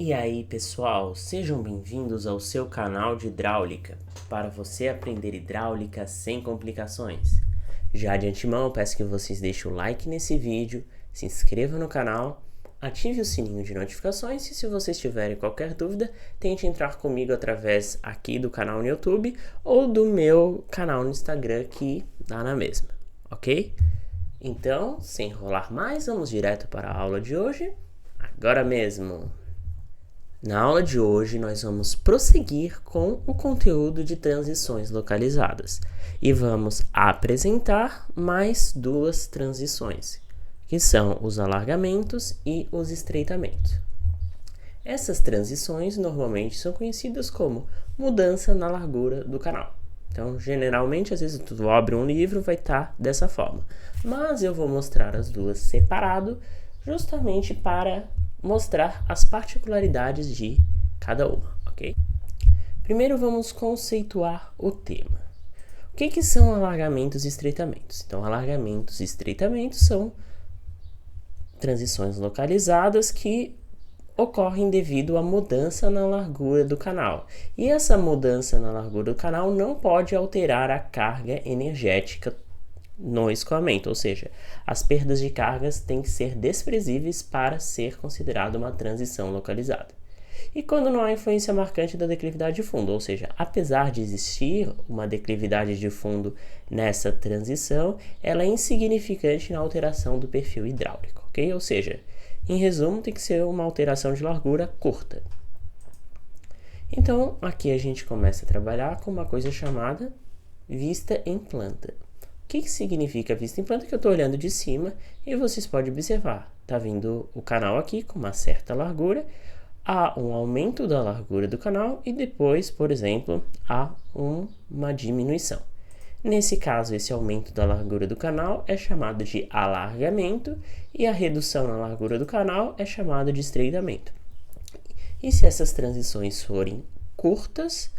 E aí, pessoal, sejam bem-vindos ao seu canal de hidráulica, para você aprender hidráulica sem complicações. Já de antemão, peço que vocês deixem o like nesse vídeo, se inscrevam no canal, ative o sininho de notificações e se vocês tiverem qualquer dúvida, tente entrar comigo através aqui do canal no YouTube ou do meu canal no Instagram que dá na mesma, ok? Então, sem enrolar mais, vamos direto para a aula de hoje, agora mesmo! Na aula de hoje, nós vamos prosseguir com o conteúdo de transições localizadas e vamos apresentar mais duas transições, que são os alargamentos e os estreitamentos. Essas transições normalmente são conhecidas como mudança na largura do canal. Então, geralmente, às vezes tu abre um livro, vai estar dessa forma. Mas eu vou mostrar as duas separado, justamente para mostrar as particularidades de cada uma, ok? Primeiro vamos conceituar o tema. O que são alargamentos e estreitamentos? Então, alargamentos e estreitamentos são transições localizadas que ocorrem devido à mudança na largura do canal. E essa mudança na largura do canal não pode alterar a carga energética no escoamento, ou seja, as perdas de cargas têm que ser desprezíveis para ser considerado uma transição localizada. E quando não há influência marcante da declividade de fundo, ou seja, apesar de existir uma declividade de fundo nessa transição, ela é insignificante na alteração do perfil hidráulico, ok? Ou seja, em resumo, tem que ser uma alteração de largura curta. Então, aqui a gente começa a trabalhar com uma coisa chamada vista em planta. O que significa vista em planta? Que eu estou olhando de cima e vocês podem observar. Está vindo o canal aqui com uma certa largura, há um aumento da largura do canal e depois, por exemplo, há uma diminuição. Nesse caso, esse aumento da largura do canal é chamado de alargamento e a redução na largura do canal é chamado de estreitamento. E se essas transições forem curtas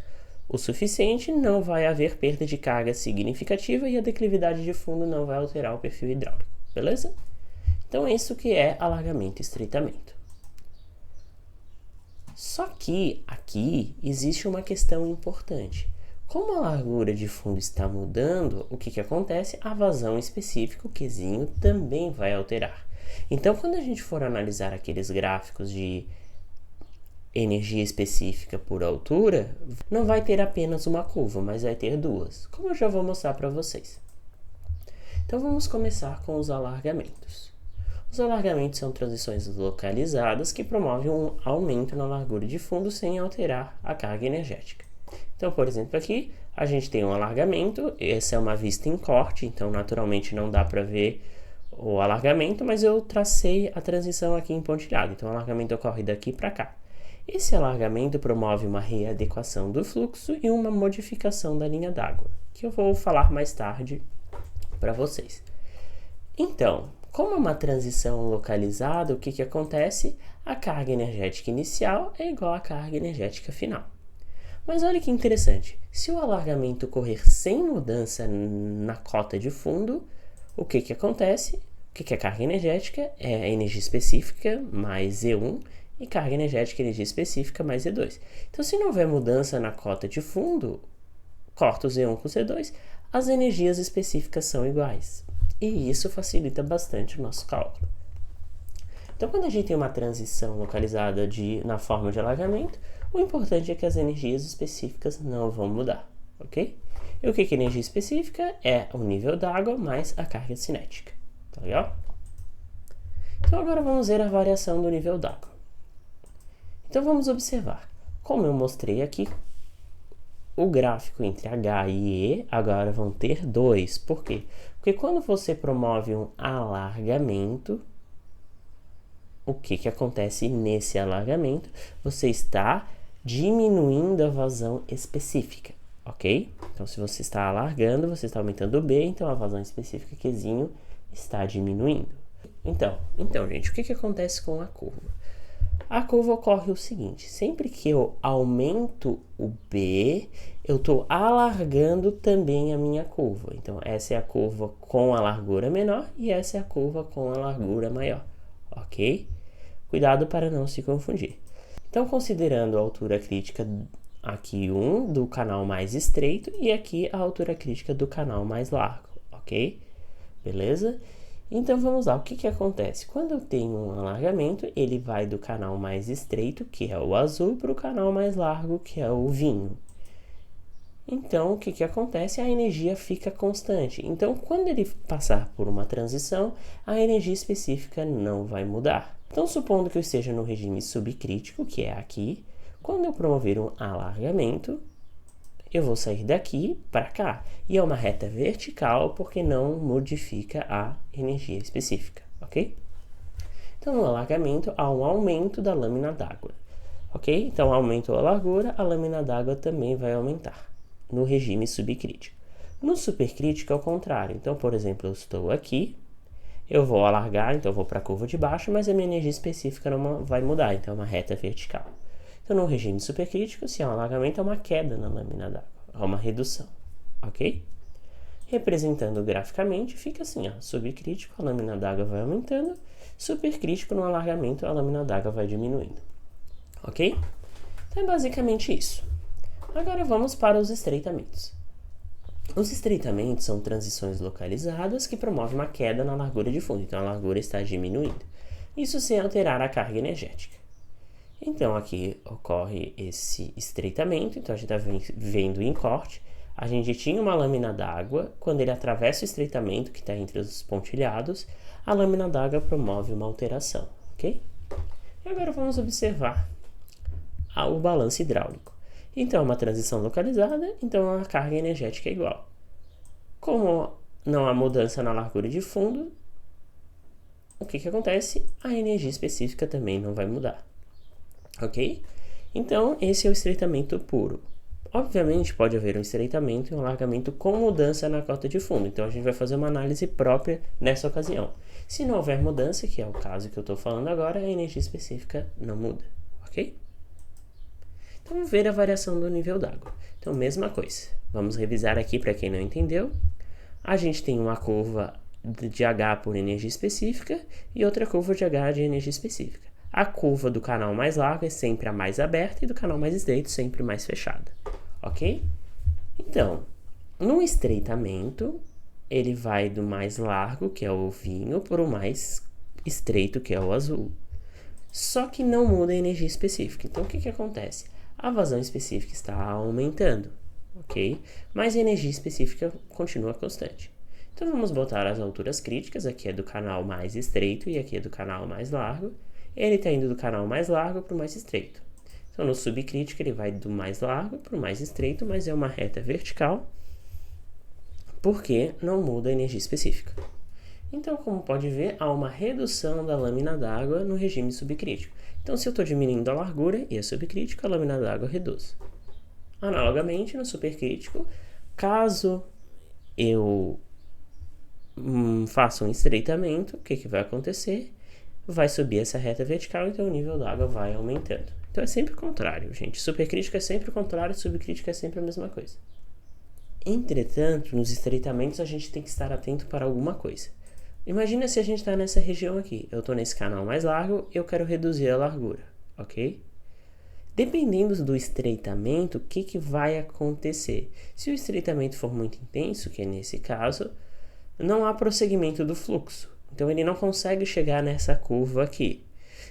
o suficiente, não vai haver perda de carga significativa e a declividade de fundo não vai alterar o perfil hidráulico, beleza? Então, isso que é alargamento e estreitamento. Só que aqui existe uma questão importante. Como a largura de fundo está mudando, o que acontece? A vazão específica, o Qzinho, também vai alterar. Então, quando a gente for analisar aqueles gráficos de energia específica por altura, não vai ter apenas uma curva, mas vai ter duas, como eu já vou mostrar para vocês. Então vamos começar com os alargamentos. Os alargamentos são transições localizadas que promovem um aumento na largura de fundo sem alterar a carga energética. Então, por exemplo, aqui a gente tem um alargamento, essa é uma vista em corte, então naturalmente não dá para ver o alargamento, mas eu tracei a transição aqui em pontilhado, então o alargamento ocorre daqui para cá. Esse alargamento promove uma readequação do fluxo e uma modificação da linha d'água, que eu vou falar mais tarde para vocês. Então, como é uma transição localizada, o que acontece? A carga energética inicial é igual à carga energética final. Mas olha que interessante, se o alargamento ocorrer sem mudança na cota de fundo, o que acontece? O que é carga energética? É a energia específica mais E1 e carga energética energia específica mais E2. Então, se não houver mudança na cota de fundo, corta o Z1 com o Z2, as energias específicas são iguais. E isso facilita bastante o nosso cálculo. Então, quando a gente tem uma transição localizada na forma de alargamento, o importante é que as energias específicas não vão mudar, ok? E o que é energia específica? É o nível d'água mais a carga cinética, tá legal? Então, agora vamos ver a variação do nível d'água. Então, vamos observar. Como eu mostrei aqui, o gráfico entre H e E agora vão ter 2. Por quê? Porque quando você promove um alargamento, o que acontece nesse alargamento? Você está diminuindo a vazão específica, ok? Então, se você está alargando, você está aumentando o B, então a vazão específica Qzinho está diminuindo. Então, gente, o que acontece com a curva? A curva ocorre o seguinte, sempre que eu aumento o B, eu estou alargando também a minha curva. Então, essa é a curva com a largura menor e essa é a curva com a largura maior, ok? Cuidado para não se confundir. Então, considerando a altura crítica aqui 1 do canal mais estreito e aqui a altura crítica do canal mais largo, ok? Beleza? Então, vamos lá. O que acontece? Quando eu tenho um alargamento, ele vai do canal mais estreito, que é o azul, para o canal mais largo, que é o vinho. Então, o que acontece? A energia fica constante. Então, quando ele passar por uma transição, a energia específica não vai mudar. Então, supondo que eu esteja no regime subcrítico, que é aqui, quando eu promover um alargamento, eu vou sair daqui para cá. E é uma reta vertical, porque não modifica a energia específica, ok? Então, no alargamento, há um aumento da lâmina d'água, ok? Então, aumentou a largura, a lâmina d'água também vai aumentar no regime subcrítico. No supercrítico é o contrário. Então, por exemplo, eu estou aqui, eu vou alargar, então eu vou para a curva de baixo, mas a minha energia específica não vai mudar, então é uma reta vertical. Então, no regime supercrítico, se há um alargamento, é uma queda na lâmina d'água, é uma redução, ok? Representando graficamente, fica assim, ó, subcrítico, a lâmina d'água vai aumentando, supercrítico, no alargamento, a lâmina d'água vai diminuindo, ok? Então, é basicamente isso. Agora vamos para os estreitamentos. Os estreitamentos são transições localizadas que promovem uma queda na largura de fundo, então a largura está diminuindo. Isso sem alterar a carga energética. Então aqui ocorre esse estreitamento, então a gente está vendo em corte. A gente tinha uma lâmina d'água, quando ele atravessa o estreitamento que está entre os pontilhados, a lâmina d'água promove uma alteração, ok? E agora vamos observar o balanço hidráulico. Então, é uma transição localizada, então a carga energética é igual. Como não há mudança na largura de fundo, o que acontece? A energia específica também não vai mudar, ok? Então, esse é o estreitamento puro. Obviamente, pode haver um estreitamento e um alargamento com mudança na cota de fundo, então a gente vai fazer uma análise própria nessa ocasião. Se não houver mudança, que é o caso que eu estou falando agora, a energia específica não muda, ok? Então, vamos ver a variação do nível d'água. Então, mesma coisa. Vamos revisar aqui para quem não entendeu. A gente tem uma curva de H por energia específica e outra curva de H de energia específica. A curva do canal mais largo é sempre a mais aberta e do canal mais estreito sempre mais fechada, ok? Então, no estreitamento, ele vai do mais largo, que é o vinho, para o mais estreito, que é o azul. Só que não muda a energia específica. Então, o que acontece? A vazão específica está aumentando, ok? Mas a energia específica continua constante. Então, vamos botar as alturas críticas. Aqui é do canal mais estreito e aqui é do canal mais largo. Ele está indo do canal mais largo para o mais estreito. Então, no subcrítico, ele vai do mais largo para o mais estreito, mas é uma reta vertical, porque não muda a energia específica. Então, como pode ver, há uma redução da lâmina d'água no regime subcrítico. Então, se eu estou diminuindo a largura e a subcrítico, a lâmina d'água reduz. Analogamente, no supercrítico, caso eu faça um estreitamento, o que vai acontecer? Vai subir essa reta vertical, então o nível d'água vai aumentando. Então, é sempre o contrário, gente. Supercrítico é sempre o contrário, subcrítico é sempre a mesma coisa. Entretanto, nos estreitamentos, a gente tem que estar atento para alguma coisa. Imagina se a gente está nessa região aqui. Eu estou nesse canal mais largo, eu quero reduzir a largura, ok? Dependendo do estreitamento, o que vai acontecer? Se o estreitamento for muito intenso, que é nesse caso, não há prosseguimento do fluxo. Então, ele não consegue chegar nessa curva aqui,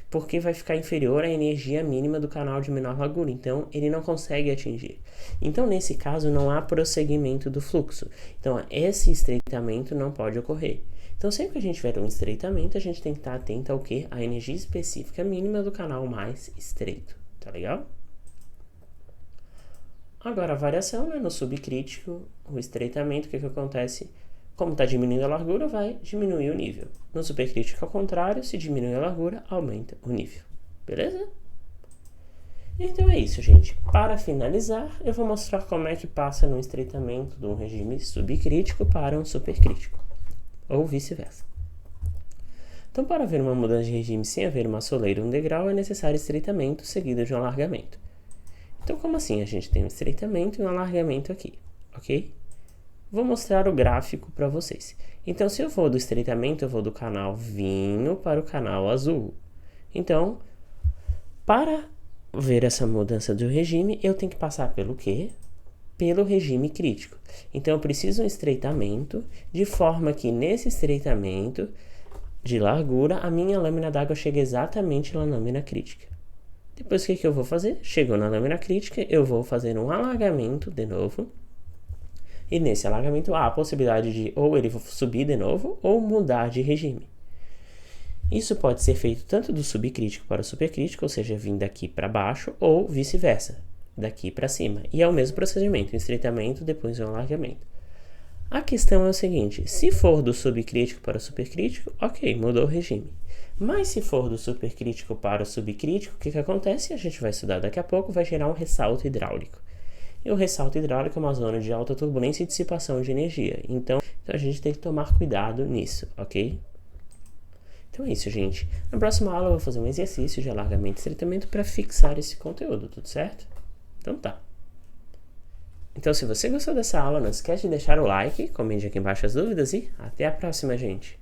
porque vai ficar inferior à energia mínima do canal de menor largura. Então, ele não consegue atingir. Então, nesse caso, não há prosseguimento do fluxo. Então, esse estreitamento não pode ocorrer. Então, sempre que a gente tiver um estreitamento, a gente tem que estar atento ao que? A energia específica mínima do canal mais estreito. Tá legal? Agora, a variação, né? No subcrítico, o estreitamento, o que acontece? Como está diminuindo a largura, vai diminuir o nível. No supercrítico, ao contrário, se diminui a largura, aumenta o nível. Beleza? Então é isso, gente. Para finalizar, eu vou mostrar como é que passa no estreitamento de um regime subcrítico para um supercrítico, ou vice-versa. Então, para haver uma mudança de regime sem haver uma soleira ou um degrau, é necessário estreitamento seguido de um alargamento. Então, como assim? A gente tem um estreitamento e um alargamento aqui, ok? Vou mostrar o gráfico para vocês. Então, se eu for do estreitamento, eu vou do canal vinho para o canal azul. Então, para ver essa mudança do regime, eu tenho que passar pelo quê? Pelo regime crítico. Então, eu preciso um estreitamento, de forma que nesse estreitamento de largura, a minha lâmina d'água chega exatamente na lâmina crítica. Depois, o que eu vou fazer? Chegou na lâmina crítica, eu vou fazer um alargamento de novo. E nesse alargamento, há a possibilidade de ou ele subir de novo, ou mudar de regime. Isso pode ser feito tanto do subcrítico para o supercrítico, ou seja, vindo daqui para baixo, ou vice-versa, daqui para cima. E é o mesmo procedimento, um estreitamento, depois um alargamento. A questão é o seguinte, se for do subcrítico para o supercrítico, ok, mudou o regime. Mas se for do supercrítico para o subcrítico, o que acontece? A gente vai estudar daqui a pouco, vai gerar um ressalto hidráulico. E o ressalto hidráulico é uma zona de alta turbulência e dissipação de energia. Então a gente tem que tomar cuidado nisso, ok? Então é isso, gente. Na próxima aula eu vou fazer um exercício de alargamento e estreitamento para fixar esse conteúdo, tudo certo? Então tá. Então se você gostou dessa aula, não esquece de deixar o like, comente aqui embaixo as dúvidas e até a próxima, gente.